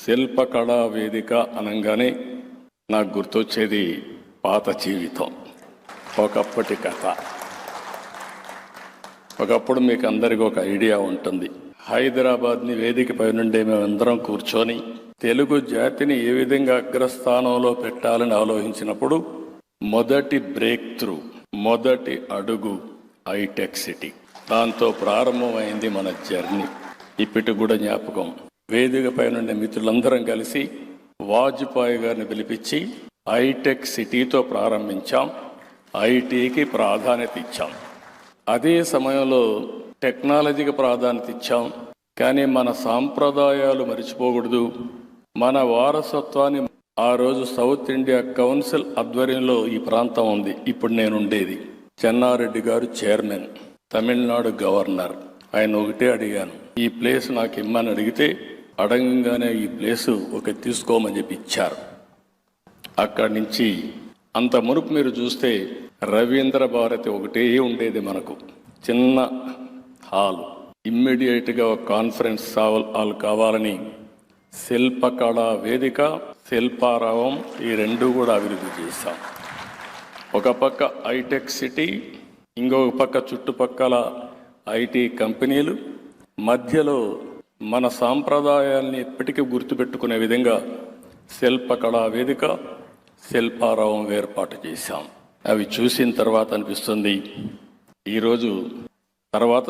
శిల్పకళా వేదిక అనగానే నాకు గుర్తొచ్చేది పాత జీవితం, ఒకప్పటి కథ. ఒకప్పుడు మీకు అందరికీ ఒక ఐడియా ఉంటుంది. హైదరాబాద్ని వేదికపై నుండి మేమందరం కూర్చొని తెలుగు జాతిని ఏ విధంగా అగ్రస్థానంలో పెట్టాలని ఆలోచించినప్పుడు మొదటి బ్రేక్ త్రూ, మొదటి అడుగు హైటెక్ సిటీ. దాంతో ప్రారంభమైంది మన జర్నీ. ఇప్పటికి కూడా జ్ఞాపకం. వేదికపై నుండి మిత్రులందరం కలిసి వాజ్పేయి గారిని పిలిపించి హైటెక్ సిటీతో ప్రారంభించాం. ఐటీకి ప్రాధాన్యత ఇచ్చాం. అదే సమయంలో టెక్నాలజీకి ప్రాధాన్యత ఇచ్చాం. కానీ మన సాంప్రదాయాలు మర్చిపోకూడదు. మన వారసత్వాన్ని ఆ రోజు సౌత్ ఇండియా కౌన్సిల్ ఆధ్వర్యంలో ఈ ప్రాంతం ఉంది. ఇప్పుడు నేను ఉండేది. చెన్నారెడ్డి గారు చైర్మన్, తమిళనాడు గవర్నర్. ఆయన ఒకటే అడిగాను, ఈ ప్లేస్ నాకు ఇమ్మని అడిగితే అడగంగానే ఈ ప్లేసు ఒక తీసుకోమని చెప్పి ఇచ్చారు. అక్కడి నుంచి అంత మునుపు మీరు చూస్తే రవీంద్ర భారతి ఒకటే ఉండేది. మనకు చిన్న హాల్, ఇమ్మీడియట్గా ఒక కాన్ఫరెన్స్ హాల్ కావాలని శిల్పకళా వేదిక, శిల్పారావం ఈ రెండు కూడా అభివృద్ధి చేశాం. ఒక పక్క హైటెక్ సిటీ, ఇంకొక పక్క చుట్టుపక్కల ఐటీ కంపెనీలు, మధ్యలో మన సాంప్రదాయాల్ని ఎప్పటికీ గుర్తుపెట్టుకునే విధంగా శిల్పకళా వేదిక, శిల్పారావం ఏర్పాటు చేశాం. అవి చూసిన తర్వాత అనిపిస్తుంది, ఈరోజు తర్వాత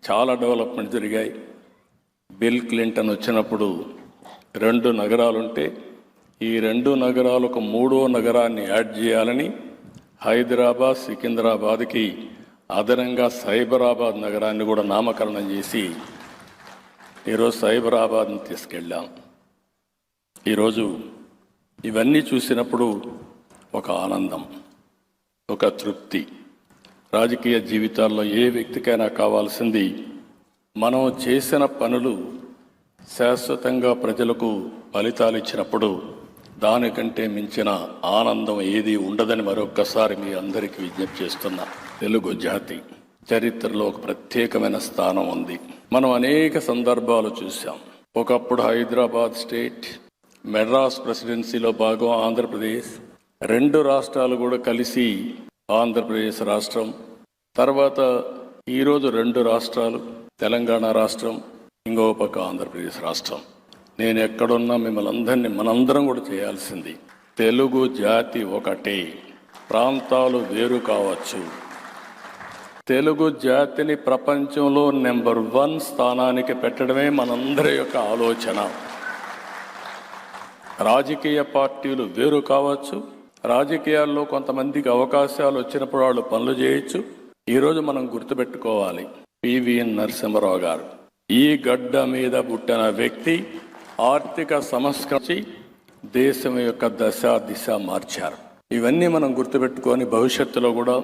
చాలా డెవలప్మెంట్ జరిగాయి. బిల్ క్లింటన్ వచ్చినప్పుడు 2 నగరాలుంటే ఈ 2 నగరాలకు 3వ నగరాన్ని యాడ్ చేయాలని హైదరాబాద్, సికింద్రాబాద్కి అదనంగా సైబరాబాద్ నగరాన్ని కూడా నామకరణం చేసి ఈరోజు సైబరాబాద్ని తీసుకెళ్ళాం. ఈరోజు ఇవన్నీ చూసినప్పుడు ఒక ఆనందం, ఒక తృప్తి. రాజకీయ జీవితాల్లో ఏ వ్యక్తికైనా కావాల్సింది మనం చేసిన పనులు శాశ్వతంగా ప్రజలకు ఫలితాలు ఇచ్చినప్పుడు దానికంటే మించిన ఆనందం ఏది ఉండదని మరొక్కసారి మీ అందరికీ విజ్ఞప్తి చేస్తున్నా. తెలుగు జాతి చరిత్రలో ఒక ప్రత్యేకమైన స్థానం ఉంది. మనం అనేక సందర్భాలు చూసాం. ఒకప్పుడు హైదరాబాద్ స్టేట్, మెడ్రాస్ ప్రెసిడెన్సీలో భాగం ఆంధ్రప్రదేశ్, 2 రాష్ట్రాలు కూడా కలిసి ఆంధ్రప్రదేశ్ రాష్ట్రం. తర్వాత ఈరోజు 2 రాష్ట్రాలు, తెలంగాణ రాష్ట్రం, ఇంకో పక్క ఆంధ్రప్రదేశ్ రాష్ట్రం. నేను ఎక్కడున్నా మిమ్మల్ని అందరినీ మనందరం కూడా చేయాల్సింది, తెలుగు జాతి ఒకటే, ప్రాంతాలు వేరు కావచ్చు. తెలుగు జాతిని ప్రపంచంలో నెంబర్ 1 స్థానానికి పెట్టడమే మనందరి యొక్క ఆలోచన. రాజకీయ పార్టీలు వేరు కావచ్చు, రాజకీయాల్లో కొంతమందికి అవకాశాలు వచ్చినప్పుడు వాళ్ళు పనులు చేయొచ్చు. ఈరోజు మనం గుర్తుపెట్టుకోవాలి, పివిఎన్ నరసింహారావు గారు ఈ గడ్డ మీద పుట్టిన వ్యక్తి. ఆర్థిక సంస్కరించి దేశం యొక్క దిశ మార్చారు. ఇవన్నీ మనం గుర్తుపెట్టుకొని భవిష్యత్తులో కూడా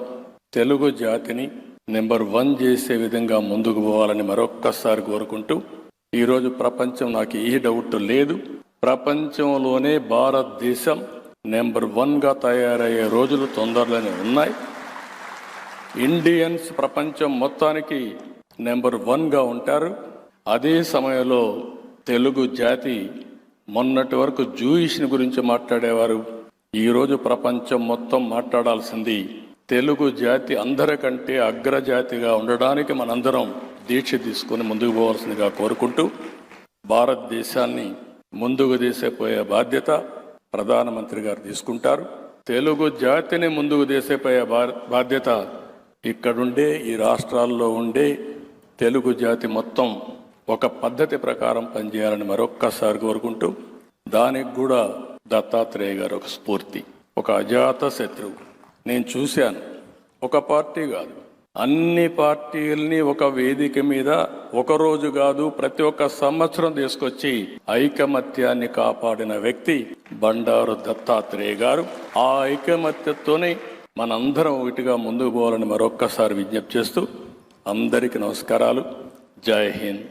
తెలుగు జాతిని నెంబర్ 1 చేసే విధంగా ముందుకు పోవాలని మరొక్కసారి కోరుకుంటూ, ఈరోజు ప్రపంచం, నాకు ఏ డౌట్ లేదు, ప్రపంచంలోనే భారతదేశం నెంబర్ 1గా తయారయ్యే రోజులు తొందరలోనే ఉన్నాయి. ఇండియన్స్ ప్రపంచం మొత్తానికి నెంబర్ 1గా ఉంటారు. అదే సమయంలో తెలుగు జాతి, మొన్నటి వరకు జూయిష్ని గురించి మాట్లాడేవారు, ఈరోజు ప్రపంచం మొత్తం మాట్లాడాల్సింది తెలుగు జాతి అందరికంటే అగ్రజాతిగా ఉండడానికి మనందరం దీక్ష తీసుకొని ముందుకు పోవాల్సిందిగా కోరుకుంటూ, భారతదేశాన్ని ముందుకు తీసేపోయే బాధ్యత ప్రధానమంత్రి గారు తీసుకుంటారు. తెలుగు జాతిని ముందుకు తీసేపోయే బాధ్యత ఇక్కడుండే, ఈ రాష్ట్రాల్లో ఉండే తెలుగు జాతి మొత్తం ఒక పద్ధతి ప్రకారం పనిచేయాలని మరొక్కసారి కోరుకుంటూ, దానికి కూడా దత్తాత్రేయ గారు ఒక స్ఫూర్తి, ఒక అజాత శత్రువు. నేను చూశాను, ఒక పార్టీ కాదు, అన్ని పార్టీల్ని ఒక వేదిక మీద ఒకరోజు కాదు, ప్రతి ఒక్క సంవత్సరం తీసుకొచ్చి ఐకమత్యాన్ని కాపాడిన వ్యక్తి బండారు దత్తాత్రేయ గారు. ఆ ఐకమత్యంతోనే మనందరం ఒకటిగా ముందుకు పోవాలని మరొక్కసారి విజ్ఞప్తి చేస్తూ అందరికీ నమస్కారాలు. జై హింద్.